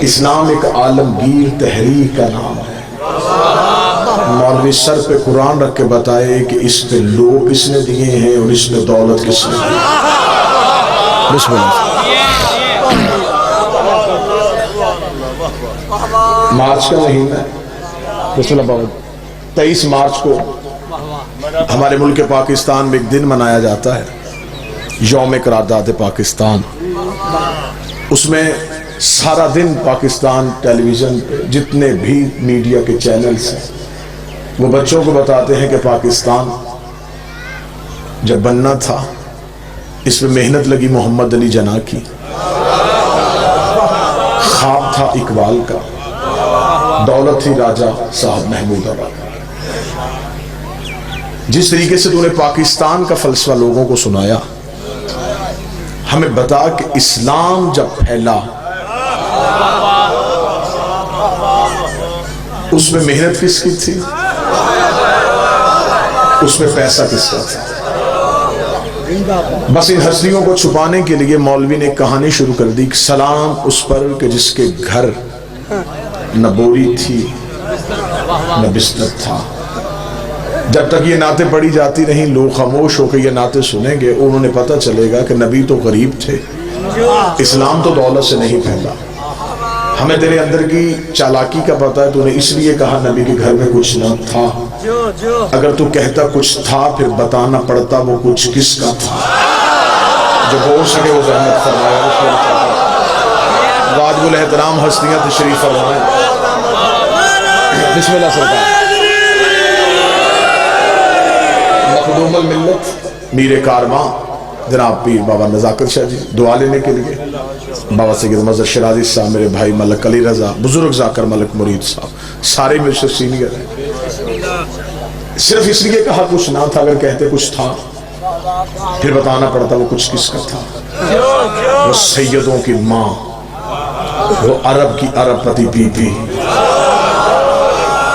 اسلام ایک عالمگیر تحریک کا نام ہے۔ مولوی سر پہ قرآن رکھ کے بتائے کہ اس پہ لوگ کس نے دیے ہیں اور اس پہ دولت کس نے دی۔ بسم اللہ۔ مارچ کا مہینہ ہے، بسم اللہ، 23 مارچ کو ہمارے ملک پاکستان میں ایک دن منایا جاتا ہے، یوم قرارداد پاکستان۔ اس میں سارا دن پاکستان ٹیلی ویژن پہ جتنے بھی میڈیا کے چینلز ہیں وہ بچوں کو بتاتے ہیں کہ پاکستان جب بننا تھا اس میں محنت لگی محمد علی جناح کی، خواب تھا اقبال کا، دولت تھی راجہ صاحب محمود آباد۔ جس طریقے سے تو نے پاکستان کا فلسفہ لوگوں کو سنایا، ہمیں بتا کہ اسلام جب پھیلا اس میں محنت کس کی تھی، اس میں پیسہ کس کا تھا۔ بس ان ہستیوں کو چھپانے کے لیے مولوی نے کہانی شروع کر دی، سلام اس پر کہ جس کے گھر نہ بوری تھی نہ بستر تھا۔ جب تک یہ نعتیں پڑھی جاتی رہیں لوگ خاموش ہو کے یہ نعتیں سنیں گے، انہوں نے پتہ چلے گا کہ نبی تو غریب تھے، اسلام تو دولت سے نہیں پھیلا۔ ہمیں تیرے اندر کی چالاکی کا پتہ ہے، تو نے اس لیے کہا نبی کے گھر میں کچھ نہ تھا۔ اگر تو کہتا کچھ تھا پھر بتانا پڑتا وہ کچھ کس کا تھا۔ جو بول سکے وہ زحمت فرمایا۔ واجب الاحترام ہستیاں تشریف فرمائیں۔ بسم اللہ سرکار۔ مخدوم الملت میر کارواں جناب پیر بابا نزاکت شاہ جی دعا لینے کے لیے، بابا سید مظہر شرازی صاحب، میرے بھائی ملک علی رضا، بزرگ ذاکر ملک مرید صاحب، سارے مجھ سے سینئر ہیں۔ صرف اس لیے کہا کچھ نہ تھا، اگر کہتے کچھ تھا پھر بتانا پڑتا وہ کچھ کس کا تھا۔ وہ سیدوں کی ماں، وہ عرب کی عرب پتی بی بی،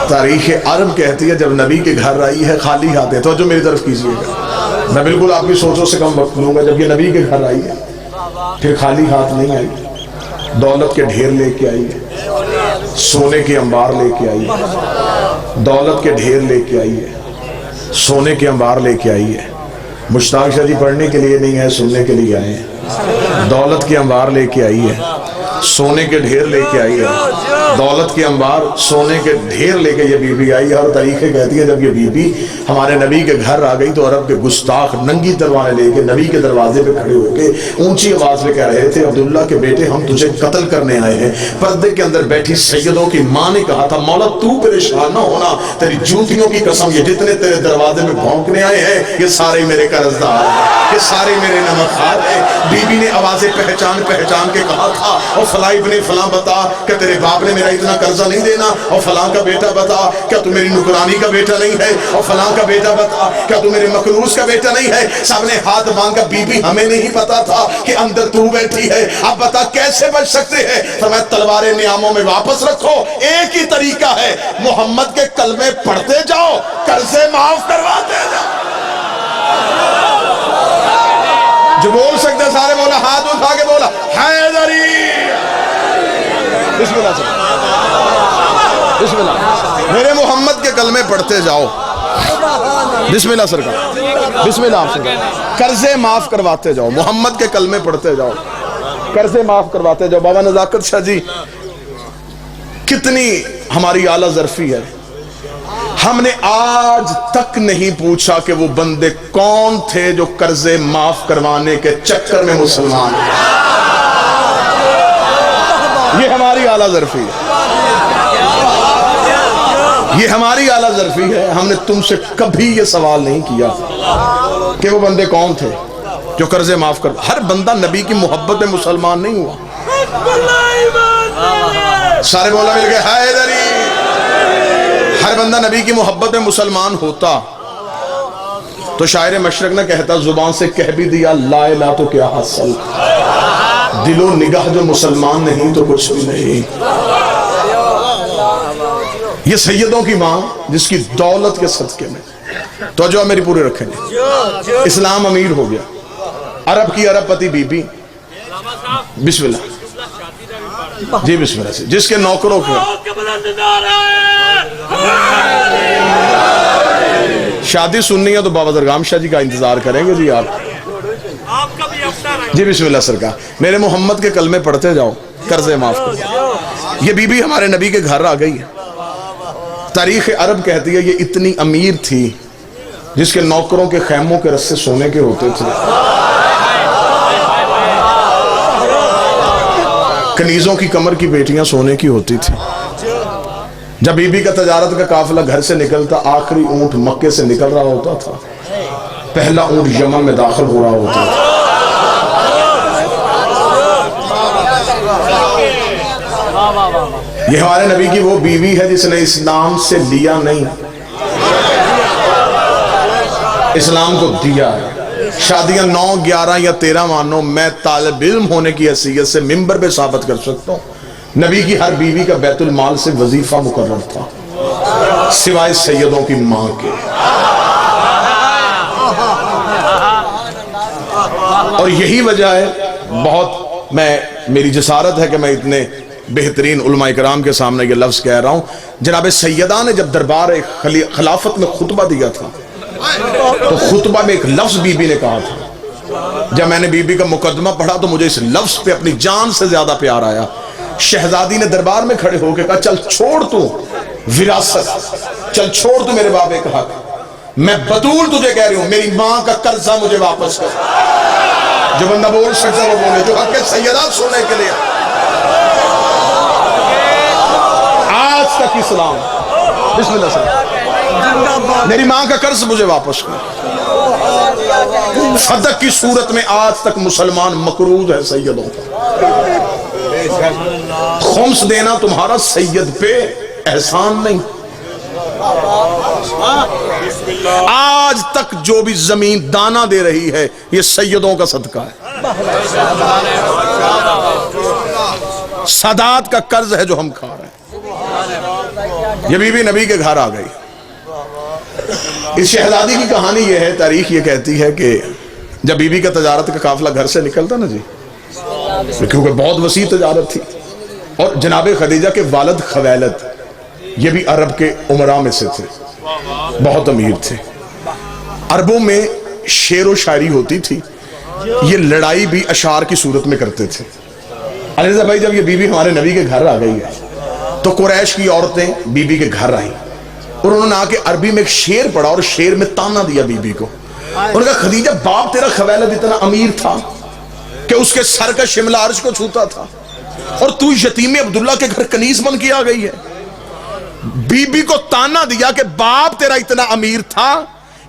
تاریخ عرب کہتی ہے جب نبی کے گھر آئی ہے خالی ہاتھ ہے۔ تو جو میری طرف کیجئے گا، میں بالکل آپ کی سوچوں سے کم وقت لوں گا۔ جب یہ نبی کے گھر آئی ہے پھر خالی ہاتھ نہیں آئی، دولت کے ڈھیر لے کے آئی ہے، سونے کے انبار لے کے آئی ہے، دولت کے ڈھیر لے کے آئی ہے، سونے کے انبار لے کے آئی ہے۔ مشتاق شاہ جی پڑھنے کے لیے نہیں ہے، سننے کے لیے آئے ہیں۔ دولت کے انبار لے کے آئی ہے، سونے کے ڈھیر لے کے آئی ہے، دولت کے انبار سونے کے ڈھیر لے کے یہ بی بی آئی ہے۔ اور تاریخیں کہتی ہے جب یہ بی بی ہمارے نبی کے گھر آ گئی تو عرب کے گستاخ ننگی تلواریں لے کے نبی کے دروازے پہ کھڑے ہو کے اونچی آواز میں کہہ رہے تھے، عبداللہ کے بیٹے ہم تجھے قتل کرنے آئے ہیں۔ پردے کے اندر بیٹھی سیدوں کی ماں نے کہا تھا مولا تو پریشان نہ ہونا، تیری جوتیوں کی قسم یہ جتنے تیرے دروازے میں بھونکنے آئے ہیں یہ سارے میرے قرضدار ہیں، یہ سارے میرے نمکخوار ہیں۔ بی بی نے آوازیں پہچان پہچان کے کہا تھا اور فلاں ابن فلاں بتا کہ تیرے باپ نے میرا اتنا قرضہ نہیں دینا، اور فلاں کا بیٹا بتا کیا تو میری نکرانی کا بیٹا نہیں ہے، اور فلاں کا بیٹا بتا کیا تو میرے مقروض کا بیٹا نہیں ہے۔ سب نے ہاتھ مانگا، بی بی ہمیں نہیں پتا تھا کہ اندر تو بیٹھی ہے، اب بتا کیسے بچ سکتے ہیں۔ فرمایا تلواریں نیاموں میں واپس رکھو، ایک ہی طریقہ ہے، محمد کے کلمے پڑھتے جاؤ، قرضے معاف کرواتے جاؤ۔ جو بول سکتے سارے بولا، ہاتھ اٹھا کے بولا حیدری۔ بسم اللہ سے بسم اللہ، میرے محمد کے کلمے پڑھتے جاؤ۔ بسم اللہ سرکار، بسم اللہ آپ سرکار، قرضے معاف کرواتے جاؤ، محمد کے کلمے پڑھتے جاؤ، قرضے معاف کرواتے جاؤ۔ بابا نزاکت شاہ جی کتنی ہماری اعلیٰ ظرفی ہے، ہم نے آج تک نہیں پوچھا کہ وہ بندے کون تھے جو قرضے معاف کروانے کے چکر میں مسلمان ہیں۔ یہ ہماری اعلیٰ ظرفی ہے، یہ ہماری اعلیٰ ظرفی ہے۔ ہم نے تم سے کبھی یہ سوال نہیں کیا کہ وہ بندے کون تھے جو قرضے معاف کر۔ ہر بندہ نبی کی محبت میں مسلمان نہیں ہوا۔ سارے مولا مل گئے حیدری۔ ہر بندہ نبی کی محبت میں مسلمان ہوتا تو شاعر مشرق نہ کہتا زبان سے کہہ بھی دیا لا الہ تو کیا حاصل، دل و نگاہ جو مسلمان نہیں تو کچھ بھی نہیں۔ یہ سیدوں کی ماں جس کی دولت کے صدقے میں تو جو میری پورے رکھیں گے، اسلام امیر ہو گیا، عرب کی عرب پتی بی بی۔ بسم اللہ جی بسم اللہ سے، جس کے نوکروں کے شادی سننی ہے تو بابا درگام شاہ جی کا انتظار کریں گے جی آپ۔ جی بسم اللہ سرکار، میرے محمد کے کلمے پڑھتے جاؤ، قرضے معاف کرو۔ یہ بی بی ہمارے نبی کے گھر آ گئی ہے۔ تاریخ عرب کہتی ہے یہ اتنی امیر تھی جس کے نوکروں کے خیموں کے رسے سونے کے ہوتے تھے، کنیزوں کی کمر کی بیٹیاں سونے کی ہوتی تھی۔ جب بی بی کا تجارت کا قافلہ گھر سے نکلتا، آخری اونٹ مکے سے نکل رہا ہوتا تھا، پہلا اونٹ یمن میں داخل ہو رہا ہوتا تھا۔ یہ ہمارے نبی کی وہ بیوی ہے جس نے اسلام سے لیا نہیں، اسلام کو دیا ہے۔ شادیاں 9، 11 یا 13 مانو، میں طالب علم ہونے کی حیثیت سے منبر پہ ثابت کر سکتا ہوں، نبی کی ہر بیوی کا بیت المال سے وظیفہ مقرر تھا، سوائے سیدوں کی ماں کے۔ اور یہی وجہ ہے، بہت میری جسارت ہے کہ میں اتنے بہترین علماء کرام کے سامنے یہ لفظ کہہ رہا ہوں، جناب سیدہ نے جب دربار خلافت میں خطبہ دیا تھا تو خطبہ میں ایک لفظ بی بی نے کہا تھا۔ جب میں نے بی بی کا مقدمہ پڑھا تو مجھے اس لفظ پہ اپنی جان سے زیادہ پیار آیا۔ شہزادی نے دربار میں کھڑے ہو کے کہا، چل چھوڑ تو وراثت، چل چھوڑ تو میرے بابے کا حق، میں بطول تجھے کہہ رہی ہوں، میری ماں کا قرضہ مجھے واپس کر۔ جو بندہ بول سکتا وہ بولے، جو حق سیدات سننے کے لیے آج تک اسلام۔ بسم اللہ سے، میری ماں کا قرض مجھے واپس کر۔ صدق کی صورت میں آج تک مسلمان مقروض ہے سیدوں کا۔ خمس دینا تمہارا سید پہ احسان نہیں۔ آج تک جو بھی زمین دانا دے رہی ہے یہ سیدوں کا صدقہ ہے، سادات کا قرض ہے جو ہم کھا رہے ہیں۔ یہ بی بی نبی کے گھر آ گئی۔ اس شہزادی کی کہانی یہ ہے، تاریخ یہ کہتی ہے کہ جب بی بی کا تجارت کا قافلہ گھر سے نکلتا نا جی، کیونکہ بہت وسیع تجارت تھی، اور جناب خدیجہ کے والد خویلد یہ بھی عرب کے عمراء میں سے تھے، بہت امیر تھے۔ عربوں میں شعر و شاعری ہوتی تھی، یہ لڑائی بھی اشعار کی صورت میں کرتے تھے۔ علیزہ بھائی، جب یہ بی بی ہمارے نبی کے گھر آ گئی ہے تو قریش کی عورتیں بی بی کے گھر آئیں اور انہوں نے آ کے عربی میں ایک شعر پڑھا اور شعر میں تانا دیا بی بی کو۔ انہوں نے کہا، خدیجہ باپ تیرا خویلد اتنا امیر تھا کہ اس کے سر کا شملہ عرش کو چھوتا تھا، اور تو یتیم عبداللہ کے گھر کنیز بن کے آ گئی ہے۔ بی بی کو تانا دیا کہ باپ تیرا اتنا امیر تھا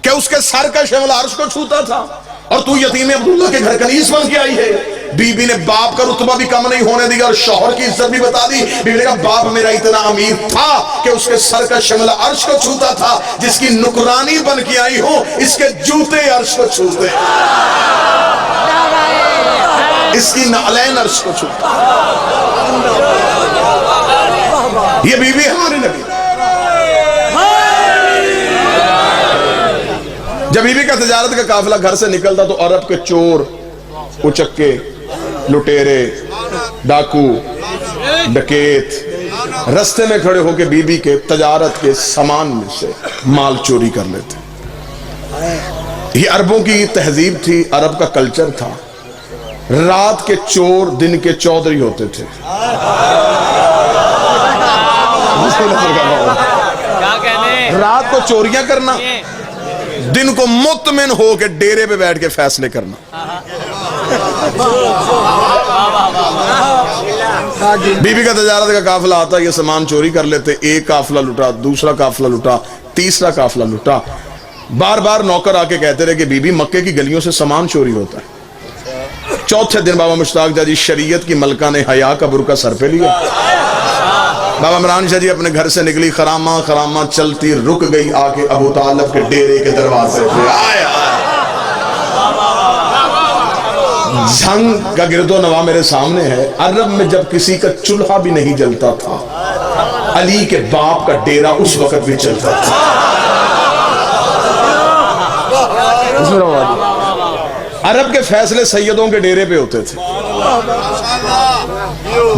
کہ اس کے سر کا شملہ عرش کو چھوتا تھا، اور تو یتیم عبداللہ کے گھر کنیز بن کے آئی ہے۔ بی بی نے باپ کا رتبہ بھی کم نہیں ہونے دیا اور شوہر کی عزت بھی بتا دی۔ بی بی نے کہا، باپ میرا اتنا امیر تھا کہ اس کے سر کا شملہ عرش کو چھوتا تھا، جس کی نکرانی بن کے آئی ہوں، اس کے جوتے عرش کو چھوتے، اس کی نعلین عرش کو چھوتے۔ یہ بی بی ہمارے نبی۔ جب بی بی کا تجارت کا قافلہ گھر سے نکلتا تو عرب کے چور، اچکے، لٹیرے، ڈاکو، ڈکیت رستے میں کھڑے ہو کے بی بی کے تجارت کے سامان میں سے مال چوری کر لیتے۔ یہ عربوں کی تہذیب تھی، عرب کا کلچر تھا۔ رات کے چور دن کے چودھری ہوتے تھے۔ رات کو چوریاں کرنا، دن کو مطمئن ہو کے ڈیرے پہ بیٹھ کے فیصلے کرنا۔ بی بی کا تجارت کا قافلہ آتا، یہ سامان چوری کر لیتے، ایک قافلہ لٹا، دوسرا قافلہ لٹا، تیسرا قافلہ لٹا۔ بار بار نوکر آ کے کہتے رہے کہ بی بی مکے کی گلیوں سے سامان چوری ہوتا ہے۔ چوتھے دن بابا مشتاق جی شریعت کی ملکہ نے حیا کا برقع سر پہ لیا۔ بابا عمران شاہ جی اپنے گھر سے نکلی، خرامہ خرامہ چلتی رک گئی آ کے ابو طالب کے ڈیرے کے دروازے پہ۔ آئے جنگ کا گرد و نواح میرے سامنے ہے۔ عرب میں جب کسی کا چولہا بھی نہیں جلتا تھا، علی کے باپ کا ڈیرا اس وقت بھی چلتا تھا۔ عرب کے فیصلے سیدوں کے ڈیرے پہ ہوتے تھے۔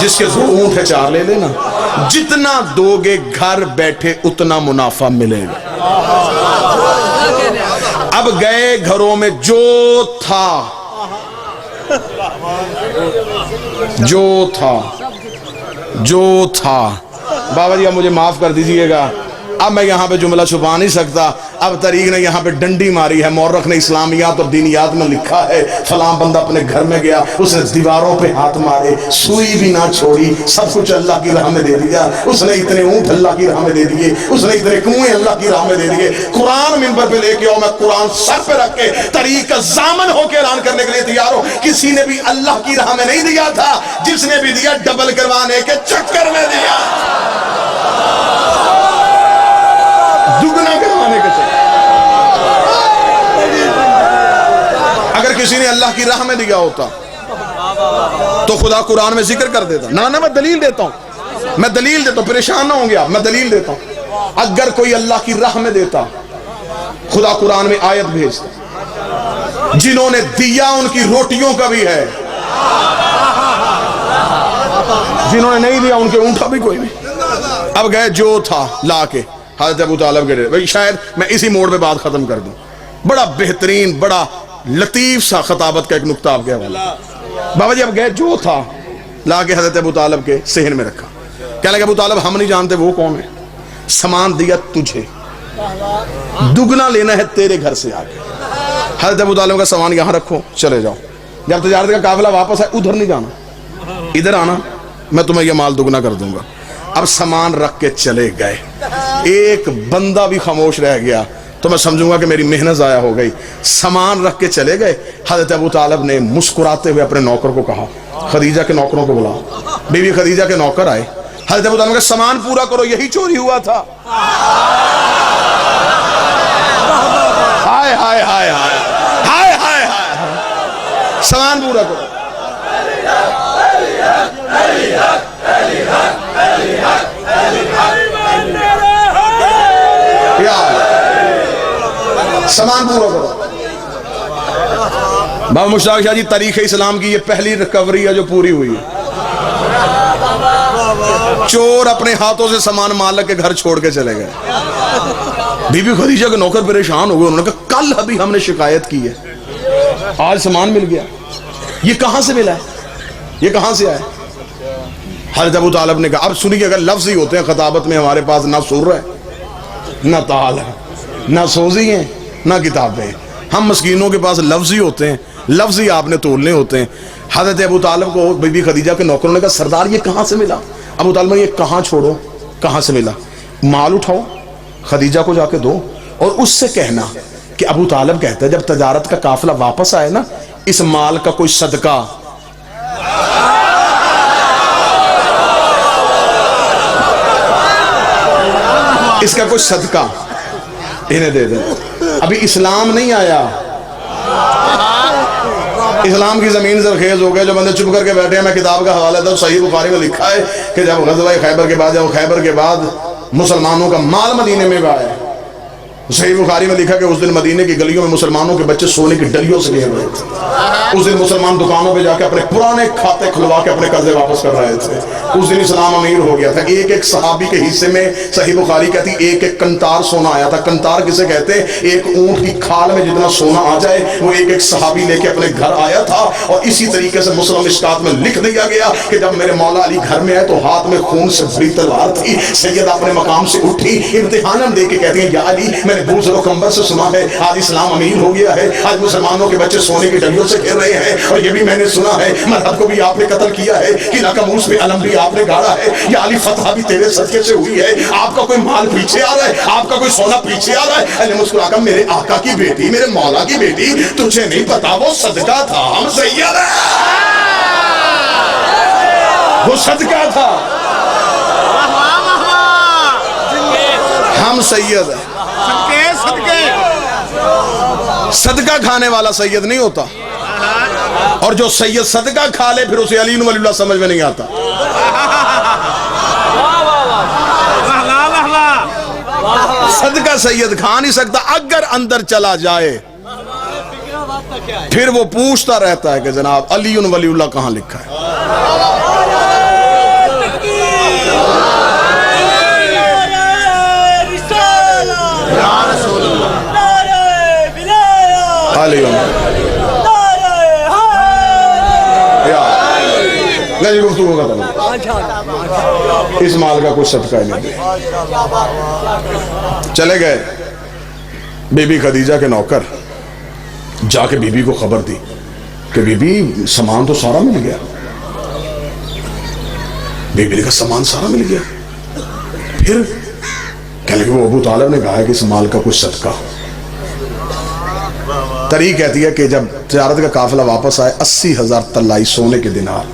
جس کے 2 اونٹ ہے 4 لے لینا. جتنا دو گے گھر بیٹھے اتنا منافع ملے گا. اب گئے گھروں میں جو تھا. بابا جی اب مجھے معاف کر دیجئے گا, اب میں یہاں پہ جملہ چھپا نہیں سکتا. اب طریق نے یہاں پہ ڈنڈی ماری ہے, مورخ نے اسلامیات اور دینیات میں لکھا ہے فلاں بندہ اپنے گھر میں گیا, اس نے دیواروں پہ ہاتھ مارے, سوئی بھی نہ چھوڑی, سب کچھ اللہ کی راہ میں دے دیا. اس نے اتنے اونٹ اللہ کی راہ میں دے دیے, اس نے اتنے کنویں اللہ کی راہ میں دے دیے. قرآن منبر پہ لے کے آؤ, میں قرآن سر پہ رکھ کے طریق کا ضامن ہو کے اعلان کرنے کے لیے تیار ہوں. کسی نے بھی اللہ کی راہ میں نہیں دیا تھا, جس نے بھی دیا ڈبل کروانے کے چکر میں دیا, دگنا کروانے کے چکر. اگر کسی نے اللہ کی راہ میں دیا ہوتا تو خدا قرآن میں ذکر کر دیتا. نہ میں دلیل دیتا ہوں, پریشان نہ ہوں گے آپ, میں دلیل دیتا ہوں. اگر کوئی اللہ کی راہ میں دیتا, خدا قرآن میں آیت بھیجتا, جنہوں نے دیا ان کی روٹیوں کا بھی ہے, جنہوں نے نہیں دیا ان کے اونٹا بھی کوئی نہیں. اب گئے جو تھا لا کے حضرت ابو طالب کے بھائی, شاید میں اسی موڑ پہ بات ختم کر دوں. بڑا بہترین, بڑا لطیف سا خطابت کا ایک نقطہ آپ کے حوالے. بابا جی اب گئے جو تھا لا کے حضرت ابو طالب کے صحن میں رکھا. کہنے لگے ابو طالب ہم نہیں جانتے وہ کون ہے, سامان دیا تجھے, دگنا لینا ہے تیرے گھر سے آگے. حضرت ابو طالب کا سامان یہاں رکھو, چلے جاؤ. جب تجارت کا قافلہ واپس آئے, ادھر نہیں جانا, ادھر آنا, میں تمہیں یہ مال دگنا کر دوں گا. اب سامان رکھ کے چلے گئے. ایک بندہ بھی خاموش رہ گیا تو میں سمجھوں گا کہ میری محنت ضائع ہو گئی. سامان رکھ کے چلے گئے. حضرت ابو طالب نے مسکراتے ہوئے اپنے نوکر کو کہا, خدیجہ کے نوکروں کو بلا. بی بی خدیجہ کے نوکر آئے. حضرت ابو طالب کا سامان پورا کرو, یہی چوری ہوا تھا. ہائے ہائے ہائے ہائے ہائے ہائے ہائے, سامان پورا کرو. سامان پورا کرو. بابا مشتاق شاہ جی, تاریخ اسلام کی یہ پہلی ریکوری ہے جو پوری ہوئی ہے. چور اپنے ہاتھوں سے سامان مالک کے گھر چھوڑ کے چلے گئے. بی بی خدیجہ کے نوکر پریشان ہو گئے. انہوں نے کہا کل ابھی ہم نے شکایت کی ہے, آج سامان مل گیا, یہ کہاں سے ملا ہے, یہ کہاں سے آیا؟ حضرت ابو طالب نے کہا اب سنیے, اگر لفظ ہی ہوتے ہیں خطابت میں, ہمارے پاس نہ سر ہے, نہ تال ہے, نہ سوزی ہیں, نہ کتابیں. ہم مسکینوں کے پاس لفظ ہی ہوتے ہیں, لفظ ہی آپ نے تولنے ہوتے ہیں. حضرت ابو طالب کو بی بی خدیجہ کے نوکروں نے کہا سردار یہ کہاں سے ملا؟ ابو طالب نے یہ کہاں چھوڑو, کہاں سے ملا؟ مال اٹھاؤ, خدیجہ کو جا کے دو, اور اس سے کہنا کہ ابو طالب کہتا ہے جب تجارت کا قافلہ واپس آئے نا, اس مال کا کوئی صدقہ, اس کا کوئی صدقہ انہیں دے دیں. ابھی اسلام نہیں آیا, اسلام کی زمین زرخیز ہو گئے. جو بندے چپ کر کے بیٹھے ہیں, میں کتاب کا حوالہ تھا, صحیح بخاری میں لکھا ہے کہ جب غزوہ خیبر کے بعد مسلمانوں کا مال مدینے میں آیا. صحیح بخاری میں لکھا کہ اس دن مدینے کی گلیوں میں مسلمانوں کے بچے سونے کی ڈلیوں سے گھیر رہے تھے. اس دن مسلمان دکانوں پہ جا کے اپنے پرانے کھاتے کھلوا کے اپنے قرضے واپس کر رہے تھے. اس دن اسلام امیر ہو گیا تھا. ایک ایک صحابی کے حصے میں صحیح بخاری کہتی ایک ایک کنتار سونا آیا تھا. کنتار کسے کہتے ہیں؟ ایک اونٹ کی کھال میں جتنا سونا آ جائے وہ ایک ایک صحابی لے کے اپنے گھر آیا تھا. اور اسی طریقے سے مسلم مشکات میں لکھ دیا گیا کہ جب میرے مولا علی گھر میں آئے تو ہاتھ میں خون سے بھری تلوار تھی. سیدہ اپنے مقام سے اٹھی, امتحان دے کے کہتی ہیں یا علی میں نے بوز و کمبر سے سنا ہے آج اسلام امیر ہو گیا ہے, آج مسلمانوں کے بچے سونے کی ڈلیوں سے کھیل رہے ہیں, اور یہ بھی میں نے سنا ہے مذہب کو بھی آپ نے قتل کیا ہے, قلعہ قموس پہ علم بھی آپ نے گاڑا ہے, یا علی فتح بھی تیرے صدقے سے ہوئی ہے. آپ کا کوئی مال پیچھے آ رہا ہے, آپ کا کوئی سونا پیچھے آ رہا ہے. علی مسکرا کر میرے آقا کی بیٹی, میرے مولا کی بیٹی, تجھے نہیں پتا وہ صدقہ تھا, ہم سید ہے, وہ صدقہ تھا, ہم سید ہیں. صدقہ کھانے والا سید نہیں ہوتا, اور جو سید صدقہ کھا لے پھر اسے علی ولی اللہ سمجھ میں نہیں آتا. صدقہ سید کھا نہیں سکتا. اگر اندر چلا جائے پھر وہ پوچھتا رہتا ہے کہ جناب علی ولی اللہ کہاں لکھا ہے. اس مال کا کوئی صدقہ نہیں دے. چلے گئے بی بی خدیجہ کے نوکر، جا کے بی بی کو خبر دی کہ بی بی سامان تو سارا مل گیا. بی بی کا سامان سارا مل گیا. پھر کہنے لگے وہ ابو طالب نے کہا ہے کہ اس مال کا کچھ صدقہ. تری کہتی ہے کہ جب تجارت کا قافلہ واپس آئے 80,000 طلائی سونے کے دینار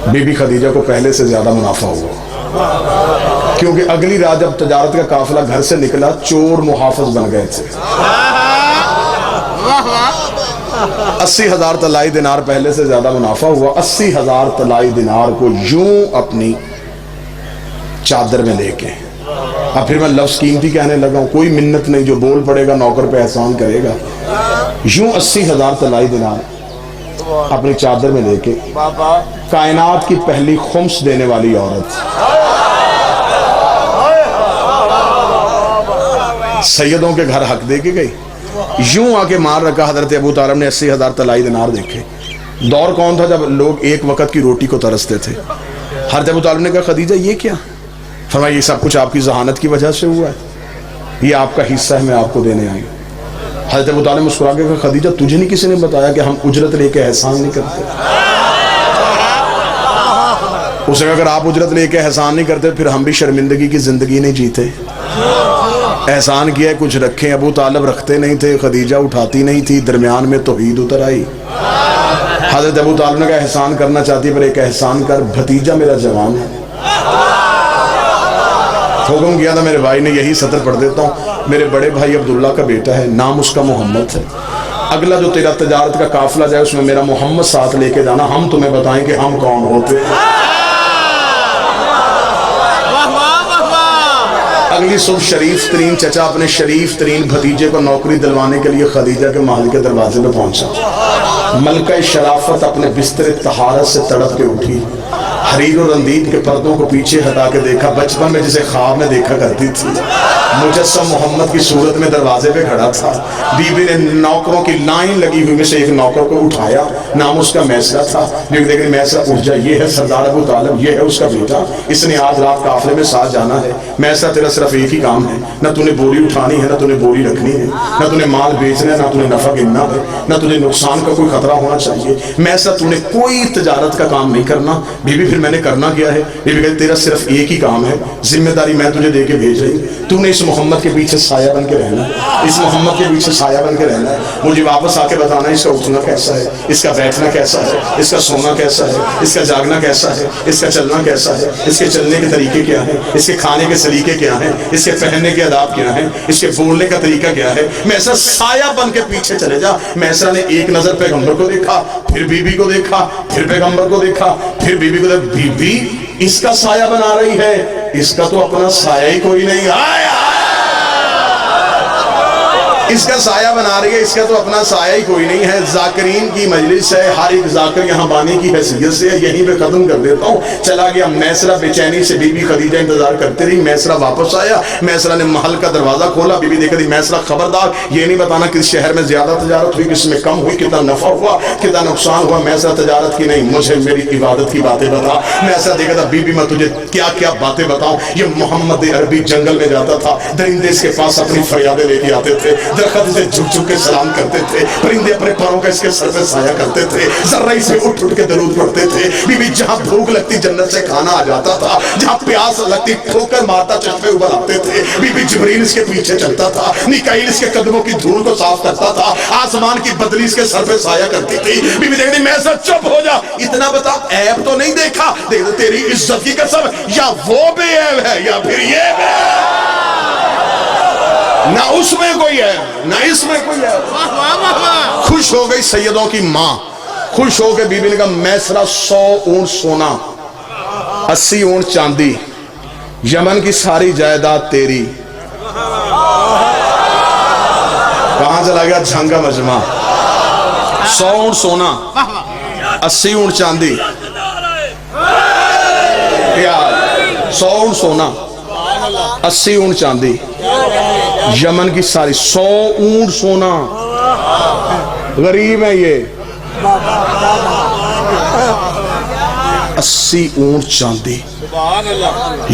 بی بی خدیجہ کو پہلے سے زیادہ منافع ہوا، کیونکہ اگلی رات جب تجارت کا قافلہ گھر سے نکلا چور محافظ بن گئے تھے. 80,000 طلائی دینار پہلے سے زیادہ منافع ہوا. 80,000 طلائی دینار کو یوں اپنی چادر میں لے کے، اب پھر میں لفظ قیمتی کہنے لگا ہوں، کوئی منت نہیں، جو بول پڑے گا نوکر پہ احسان کرے گا. یوں 80,000 طلائی دینار اپنی چادر میں لے کے کائنات کی پہلی خمس دینے والی عورت سیدوں کے گھر حق دے کے گئی. یوں آ کے مار رکھا. حضرت ابو طالب نے 80,000 طلائی دینار دیکھے. دور کون تھا جب لوگ ایک وقت کی روٹی کو ترستے تھے. حضرت ابو طالب نے کہا خدیجہ یہ کیا؟ فرمایا یہ سب کچھ آپ کی ذہانت کی وجہ سے ہوا ہے، یہ آپ کا حصہ ہے، میں آپ کو دینے آئی. حضرت ابو طالب مسکرا کے کہا خدیجہ تجھے نہیں کسی نے بتایا کہ ہم اجرت لے کے احسان نہیں کرتے؟ اس نے کہا اگر آپ اجرت لے کے احسان نہیں کرتے پھر ہم بھی شرمندگی کی زندگی نہیں جیتے. احسان کیا ہے کچھ رکھیں. ابو طالب رکھتے نہیں تھے، خدیجہ اٹھاتی نہیں تھی، درمیان میں توحید اتر آئی. حضرت ابو طالب نے کہا احسان کرنا چاہتی ہے پر ایک احسان کر، بھتیجا میرا جوان ہے. حکم کیا تھا میرے بھائی نے، یہی سطر پڑھ دیتا ہوں، میرے بڑے بھائی عبداللہ کا بیٹا ہے، نام اس کا محمد ہے. اگلا جو تیرا تجارت کا قافلہ جائے اس میں میرا محمد ساتھ لے کے جانا، ہم تمہیں بتائیں کہ ہم کون ہوتے. اگلی صبح شریف ترین چچا اپنے شریف ترین بھتیجے کو نوکری دلوانے کے لیے خدیجہ کے محل کے دروازے پہ پہنچا. ملکہ شرافت اپنے بستر طہارت سے تڑپ کے اٹھی، حریر و رندید کے پردوں کو پیچھے ہٹا کے دیکھا. بچپن میں جسے خواب میں دیکھا کرتی تھی مجسم محمد کی صورت میں دروازے پہ کھڑا تھا. بی بی نے نوکروں کی لائن لگی ہوئی میں سے ایک نوکر کو اٹھایا، نام اس کا میسرہ تھا. لیکن میسرہ اٹھ جا، یہ ہے سردار ابو طالب، یہ ہے اس کا بیٹا، اس نے آج رات قافلے میں ساتھ جانا ہے. میسرہ تیرا صرف ایک ہی کام ہے، نہ تو نے بوری اٹھانی ہے، نہ تو نے بوری رکھنی ہے، نہ تو نے مال بیچنا ہے، نہ تو نے نفع گننا ہے، نہ تجھے نقصان کا کوئی خطرہ ہونا چاہیے. میسرہ تو نے کوئی تجارت کا کام نہیں کرنا. بی بی پھر میں نے کرنا کیا ہے؟ بی بی کہتی تیرا صرف ایک ہی کام ہے، ذمہ داری میں تجھے دے کے بھیج رہی. تو نے اس محمد کے پیچھے سایہ بن کے رہنا ہے، اس محمد کے پیچھے سایہ بن کے رہنا ہے. مجھے واپس آ کے بتانا اس کا اٹھنا کیسا ہے، اس کا بیٹھنا کیسا ہے، اس کا سونا کیسا ہے، اس کا جاگنا کیسا ہے، اس کا چلنا کیسا ہے، اس کے چلنے کے طریقے کیا ہیں، اس کے کھانے کے سلیقے کیا ہیں، اس کے پہننے کے آداب کیا ہیں، اس کے بولنے کا طریقہ کیا ہے. میسرہ سایہ بن کے پیچھے چلے جا. میسرہ نے ایک نظر پیغمبر کو دیکھا، پھر بی بی کو دیکھا، پھر پیغمبر کو دیکھا، پھر بی بی کو دیکھا. بی بی اس کا سایہ بنا رہی ہے، اس کا تو اپنا سایہ ہی کوئی نہیں. اس کا سایہ بنا رہی ہے، اس کا تو اپنا سایہ ہی کوئی نہیں ہے. ذاکرین کی مجلس ہے، ہر ایک ذاکر یہاں بانی کی حیثیت سے ہے. یہیں پہ ختم کر دیتا ہوں. چلا گیا. میسرہ بے چینی سے بی بی خدیجہ انتظار کرتے رہی. میسرہ واپس آیا. میسرہ نے محل کا دروازہ کھولا. بی بی دیکھ رہی. میسرہ خبردار یہ نہیں بتانا کس شہر میں زیادہ تجارت ہوئی، کس میں کم ہوئی، کتنا نفع ہوا، کتنا نقصان ہوا. میسرہ تجارت کی نہیں، مجھے میری عبادت کی باتیں بتا. میسرہ دیکھا تھا بی بی میں تجھے کیا کیا باتیں بتاؤں. یہ محمد عربی جنگل میں جاتا تھا، درندے اس کے پاس اپنی فریادیں لے کے آتے تھے، درخت اسے جھک جھک کے سلام کرتے تھے، پرندے اپنے پروں کا اس کے سر پہ سایہ کرتے تھے، ذرہ اس میں اٹھ اٹھ کے درود پڑھتے تھے. بی بی جہاں بھوک لگتی جنت سے کھانا آ جاتا تھا، جہاں پیاس لگتی ٹھوکر مارتا چشمے اوپر آتے تھے. بی بی جبریل اس کے پیچھے چلتا تھا، میکائیل اس کے قدموں کی دھول کو صاف کرتا تھا، آسمان کی بدلی اس کے سر پہ سایہ کرتی تھی. بی بی دیکھنی میں سب چپ ہو جا، اتنا بتا عیب تو نہیں دیکھا. دیکھ تیری عزت کی قسم، یا وہ بے عیب ہے یا پھر یہ بے عیب. نہ اس میں کوئی ہے نہ اس میں کوئی ہے. خوش ہو گئی سیدوں کی ماں. خوش ہو کے بی بی نے کہا میسرہ 100 اونٹ سونا، 80 اونٹ چاندی، یمن کی ساری جائیداد تیری. کہاں چلا گیا جھنگا مجمع. 100 اونٹ سونا، 80 اونٹ چاندی، 100 اونٹ سونا، 80 اونٹ چاندی، یمن کی ساری. 100 اونٹ سونا. غریب ہے یہ. 80 اونٹ چاندی،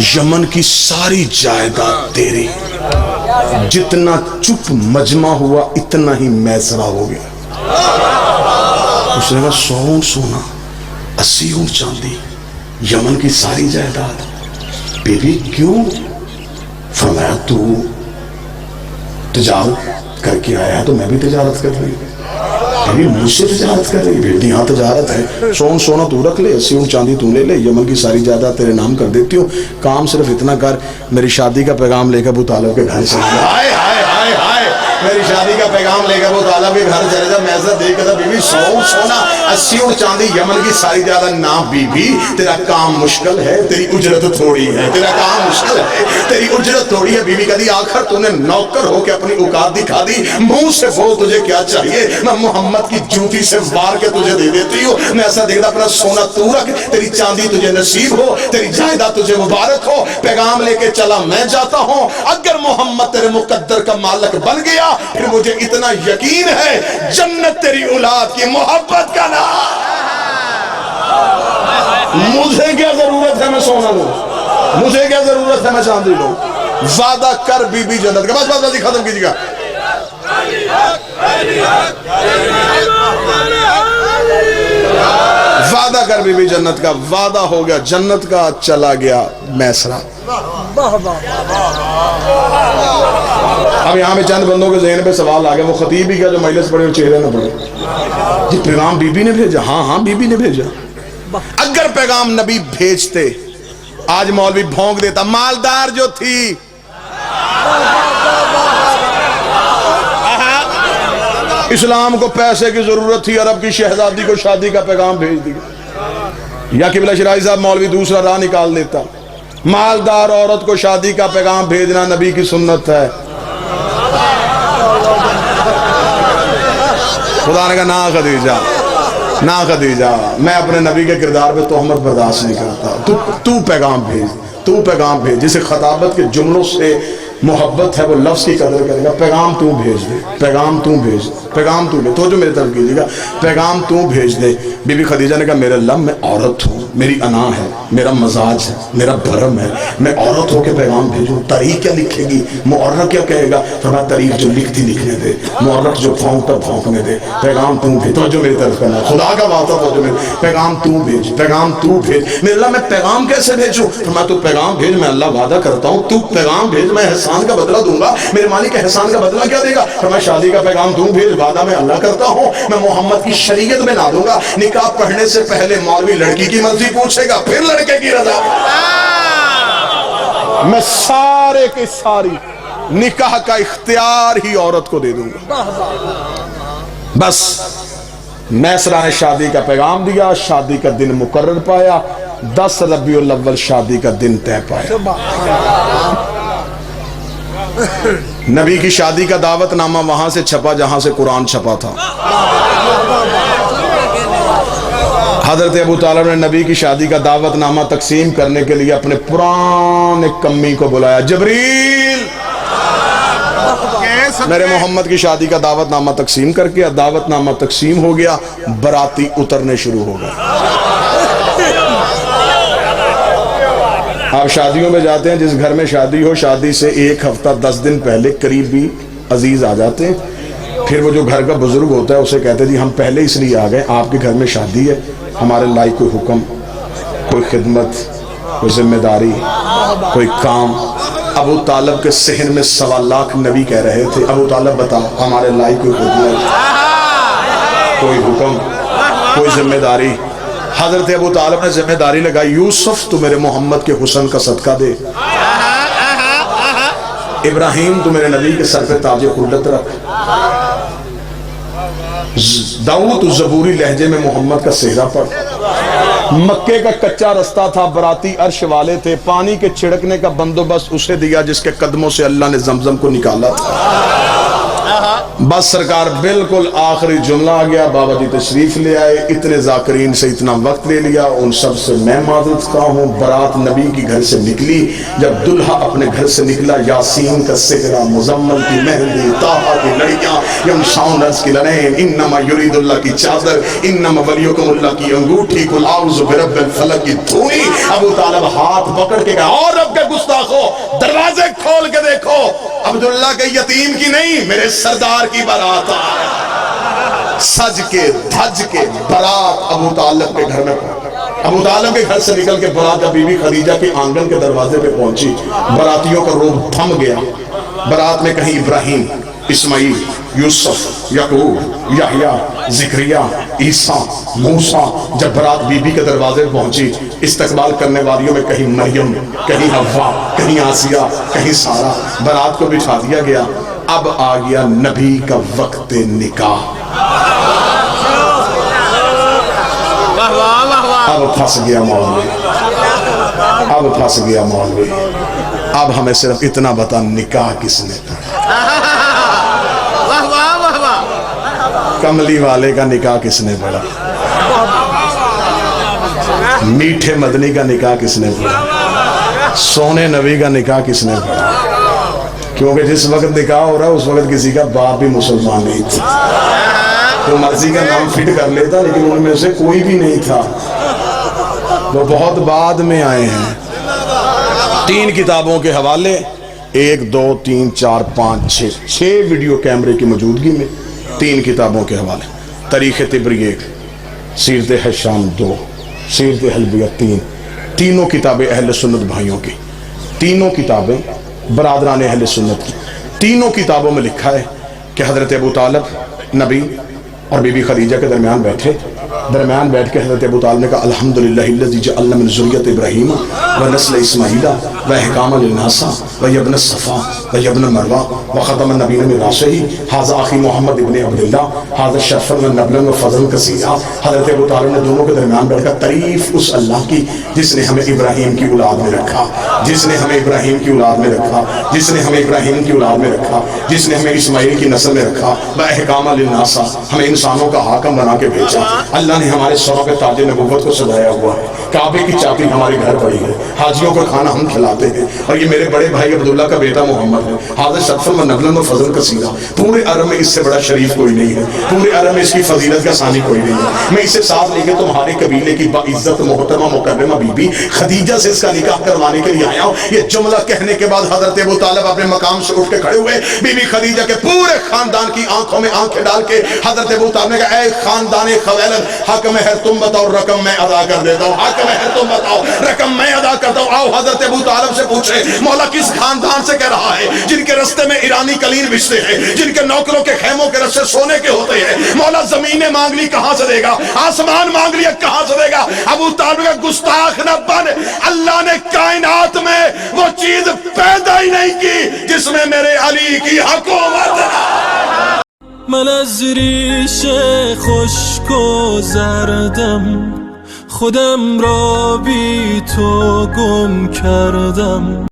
یمن کی ساری جائیداد تیری، جتنا چپ مجمع ہوا اتنا ہی میسرہ ہو گیا۔ اس نے کہا 100 اونٹ سونا، 80 اونٹ چاندی، یمن کی ساری جائیداد، بی بی کیوں؟ فرمایا تو تجارت کر کے آیا ہے تو میں بھی تجارت کر رہی ہوں، بی مجھ سے تجارت کر رہی ہے؟ بیٹی ہاں تجارت ہے، 100 اونٹ سونا تو رکھ لے، 80 اونٹ چاندی تو لے لے، یمن کی ساری جائیداد تیرے نام کر دیتی ہوں، کام صرف اتنا کر، میری شادی کا پیغام لے کر ابو طالب کے گھر چلے جا۔ ہائے ہائے ہائے ہائے، میری شادی کا پیغام لے کر ابو طالب کے گھر چلے جا۔ میں ایسا دیکھ کر بی بی 100 اونٹ سونا، 80 اونٹ چاندی، یمن کی ساری جائیداد، نہ بی بی تیرا کام مشکل ہے، تیری اجرت تھوڑی ہے، تیرا کام مشکل ہے، تیری اجرت تھوڑی ہے۔ بی بی کہتی آخر تو نے نوکر ہو کے اپنی اوقات دکھا دی، منہ سے بول تجھے کیا چاہیے، میں محمد کی جوتی سے وار کے تجھے دے دیتی ہوں۔ میں ایسا دیکھتا اپنا سونا تو رکھ، تیری چاندی تجھے نصیب ہو، تیری جائیداد تجھے مبارک ہو، پیغام لے کے چلا میں جاتا ہوں۔ اگر محمد تیرے مقدر کا مالک بن گیا پھر مجھے اتنا یقین ہے جنت تیری اولاد کی محبت کا نام۔ مجھے کیا ضرورت ہے میں سونا لوں، مجھے کیا ضرورت ہے میں چاندی لوں، وعدہ کر بی بی جنت کا۔ بس بس ختم کیجیے گا۔ وعدہ کر بی بی جنت کا، وعدہ ہو گیا جنت کا، چلا گیا میسرہ۔ اب یہاں پہ چند بندوں کے ذہن پہ سوال آ گیا، وہ خطیب بھی کیا جو مجلس پڑھے اور چہرے نہ پڑھے؟ جی پیغام بی بی نے بھیجا؟ ہاں ہاں بی بی نے بھیجا۔ اگر پیغام نبی بھیجتے آج مولوی بھونک دیتا، مالدار جو تھی اسلام کو پیسے کی ضرورت تھی، عرب کی شہزادی کو شادی کا پیغام بھیج دیا، یا قبلہ شرائع صاحب مولوی دوسرا راہ نکال دیتا۔ مالدار عورت کو شادی کا پیغام بھیجنا نبی کی سنت ہے۔ خدا نے کہا نا خدیجہ، نا خدیجہ، میں اپنے نبی کے کردار پہ تہمت برداشت نہیں کرتا، تو پیغام بھیج، تو پیغام بھیج۔ جسے خطابت کے جملوں سے محبت ہے وہ لفظ کی قدر کرے گا، پیغام تو بھیج دے، پیغام تو بھیج، پیغام تو لے، تو جو میرے طرف کیجیے گا، پیغام تو بھیج دے۔ بی بی خدیجہ نے کہا میرے اللہ میں عورت ہوں، میری انا ہے، میرا مزاج ہے، میرا بھرم ہے، میں عورت ہو کے پیغام بھیجوں، تاریخ کیا لکھے گی، مورخ کیا کہے گا؟ فرمایا تاریخ جو لکھتی لکھنے دے، مورخ جو بھونکتا بھونکنے دے، پیغام تو بھیج۔ تو جو میری طرف کرنا، خدا کا وعدہ تو جو میرے، پیغام تو بھیج، پیغام تو بھیج۔ میرے اللہ میں پیغام کیسے بھیجوں؟ فرمایا تو پیغام بھیج، میں اللہ وعدہ کرتا ہوں تو پیغام بھیج، میں احسان کا بدلہ دوں گا۔ میرے مالک احسان کا بدلہ کیا دے گا؟ فرمایا شادی کا پیغام تو بھیج، وعدہ میں اللہ کرتا ہوں میں محمد کی شریعت میں نہ دوں گا۔ نکاح پڑھنے سے پہلے مولوی لڑکی کی مرضی پوچھے گا، پھر لڑکے کی رضا۔ میں سارے کے ساری نکاح کا اختیار ہی عورت کو دے دوں گا۔ بس میسرہ نے شادی کا پیغام دیا، شادی کا دن مقرر پایا، 10 ربیع الاول شادی کا دن طے پایا۔ نبی کی شادی کا دعوت نامہ وہاں سے چھپا جہاں سے قرآن چھپا تھا۔ حضرت ابو طالب نے نبی کی شادی کا دعوت نامہ تقسیم کرنے کے لیے اپنے پرانے کمی کو بلایا، جبریل میرے محمد کی شادی کا دعوت نامہ تقسیم کر کے، دعوت نامہ تقسیم ہو گیا، براتی اترنے شروع ہو گئے۔ آپ شادیوں میں جاتے ہیں، جس گھر میں شادی ہو، شادی سے 1 ہفتہ 10 دن پہلے قریبی عزیز آ جاتے ہیں، پھر وہ جو گھر کا بزرگ ہوتا ہے اسے کہتے ہیں جی ہم پہلے اس لیے آ گئے، آپ کے گھر میں شادی ہے، ہمارے لائق کوئی حکم، کوئی خدمت، کوئی ذمہ داری، کوئی کام۔ ابو طالب کے صحن میں 1.25 لاکھ نبی کہہ رہے تھے، ابو طالب بتا ہمارے لائق کوئی خدمت، کوئی حکم، کوئی ذمہ داری۔ حضرت ابو طالب نے ذمہ داری لگائی، یوسف تو میرے محمد کے حسن کا صدقہ دے، ابراہیم تو میرے نبی کے سر پہ تاج خلت رکھ، داؤد زبوری لہجے میں محمد کا سہرا پڑھ۔ مکے کا کچا رستہ تھا، براتی عرش والے تھے، پانی کے چھڑکنے کا بندوبست اسے دیا جس کے قدموں سے اللہ نے زمزم کو نکالا تھا۔ بس سرکار بالکل آخری جملہ آ گیا، بابا جی تشریف لے آئے، اتنے ذاکرین سے اتنا وقت لے لیا، ان سب سے میں معذرت خواہ ہوں۔ برات نبی کی گھر سے نکلی، جب دلہا اپنے گھر سے نکلا، یاسین کا سہرا، مزمل کی مہندی، طٰہٰ کی لڑیاں، یمشون رز کی لڑیں، انما یرید اللہ کی چادر، انما ولیکم اللہ کی انگوٹھی، قل اعوذ برب الفلق کی دھوئی۔ ابو طالب ہاتھ پکڑ کے کہا، اور رب کے گستاخو دروازے کھول کے دیکھو، عبداللہ کے یتیم کی نہیں، میرے سردار کی بارات آئے۔ سج کے دھج کے بارات ابو طالب کے گھر میں پہنچی۔ ابو طالب کے گھر سے نکل کے بارات جب بی بی خدیجہ کے آنگن کے دروازے پہ پہنچی، براتیوں کا روب تھم گیا۔ بارات میں کہیں ابراہیم، اسماعیل، یوسف، یعقوب، یحییٰ، زکریا، عیسیٰ، موسیٰ۔ جب برات بی بی کے دروازے پہنچی، استقبال کرنے والیوں میں کہیں مریم، کہیں حوا، کہیں آسیہ، کہیں سارہ۔ برات کو بٹھا دیا گیا۔ اب آ گیا نبی کا وقت نکاح۔ اب پھنس گیا مولوی، اب پھنس گیا مولوی۔ اب ہمیں صرف اتنا بتا، نکاح کس نے پڑھا؟ کملی والے کا نکاح کس نے پڑھا؟ میٹھے مدنی کا نکاح کس نے پڑھا؟ سونے نبی کا نکاح کس نے پڑھا؟ کیونکہ جس وقت نکاح ہو رہا ہے اس وقت کسی کا باپ بھی مسلمان نہیں تھا، تو مرضی کا نام فٹ کر لیتا، لیکن ان میں سے کوئی بھی نہیں تھا، وہ بہت بعد میں آئے ہیں۔ 3 کتابوں کے حوالے، 1 2 3 4 5 6 ویڈیو کیمرے کی موجودگی میں 3 کتابوں کے حوالے: تاریخ طبری 1، سیرت ہشام 2، سیرت حلبیہ 3۔ تینوں کتابیں اہل سنت بھائیوں کی، تینوں کتابیں برادران اہل سنت کی۔ تینوں کتابوں میں لکھا ہے کہ حضرت ابو طالب نبی اور بی بی خدیجہ کے درمیان بیٹھ کے حضرت ابو طالب نے کہا، الحمدللہ الذی جعل من ذریۃ ابراہیم و نسل اسماعیل و احکام للناس و ابن الصفا و ابن مروہ و ختم النبیین من راسہ ھذا اخی محمد ابن عبداللہ ھذا شرفا و نبلا و فضلا کثیرا۔ حضرت ابو طالب نے دونوں کے درمیان بیٹھ کر تعریف اس اللہ کی جس نے ہمیں ابراہیم کی اولاد میں رکھا، جس نے ہمیں ابراہیم کی اولاد میں رکھا، جس نے ہمیں ابراہیم کی اولاد میں رکھا، جس نے ہمیں اسماعیل کی نسل میں رکھا، و احکام للناس، ہمیں انسانوں کا حاکم بنا کے بھیجا۔ اللہ نے ہمارے سروں پہ تاج نبوت کو سجایا ہوا ہے، کعبے کی چابی ہمارے گھر پڑی ہے، حاجیوں کا کھانا ہم کھلاتے ہیں، اور یہ میرے بڑے بھائی عبداللہ کا بیٹا محمد ہے، حاضر شرفا و نبلا و فضل کثیرا۔ پورے عرب میں اس سے بڑا شریف کوئی نہیں ہے، پورے عرب میں اس کی فضیلت کا ثانی کوئی نہیں ہے۔ میں اسے ساتھ لے کے تمہارے قبیلے کی باعزت محترمہ مکرمہ بی بی خدیجہ سے اس کا نکاح کروانے کے لیے آیا ہوں۔ یہ جملہ کہنے کے بعد حضرت ابو طالب اپنے مقام سے اٹھ کے کھڑے ہوئے، بی بی خدیجہ کے پورے خاندان کی آنکھوں میں آنکھیں ڈال کے حضرت ابو طالب نے کہا، اے خاندان خویلد، حق مہر تم بتاؤ، رقم میں ادا کر دیتا ہوں، حق مہر تم بتاؤ، رقم میں ادا کرتا ہوں۔ آؤ حضرت ابو طالب سے پوچھے، مولا کس خاندان سے کہہ رہا ہے جن کے رستے میں ایرانی کلیر بچتے ہیں، جن کے نوکروں کے خیموں کے رستے سونے کے ہوتے ہیں؟ مولا زمینیں مانگ لی کہاں سے دے گا، آسمان مانگ لیا کہاں سے دے گا؟ ابو طالب کا گستاخ نہ بن، اللہ نے کائنات میں وہ چیز پیدا ہی نہیں کی جس میں میرے علی کی حکومت ہے۔ من از ریش خشک و زردم، خودم را بی تو گم کردم.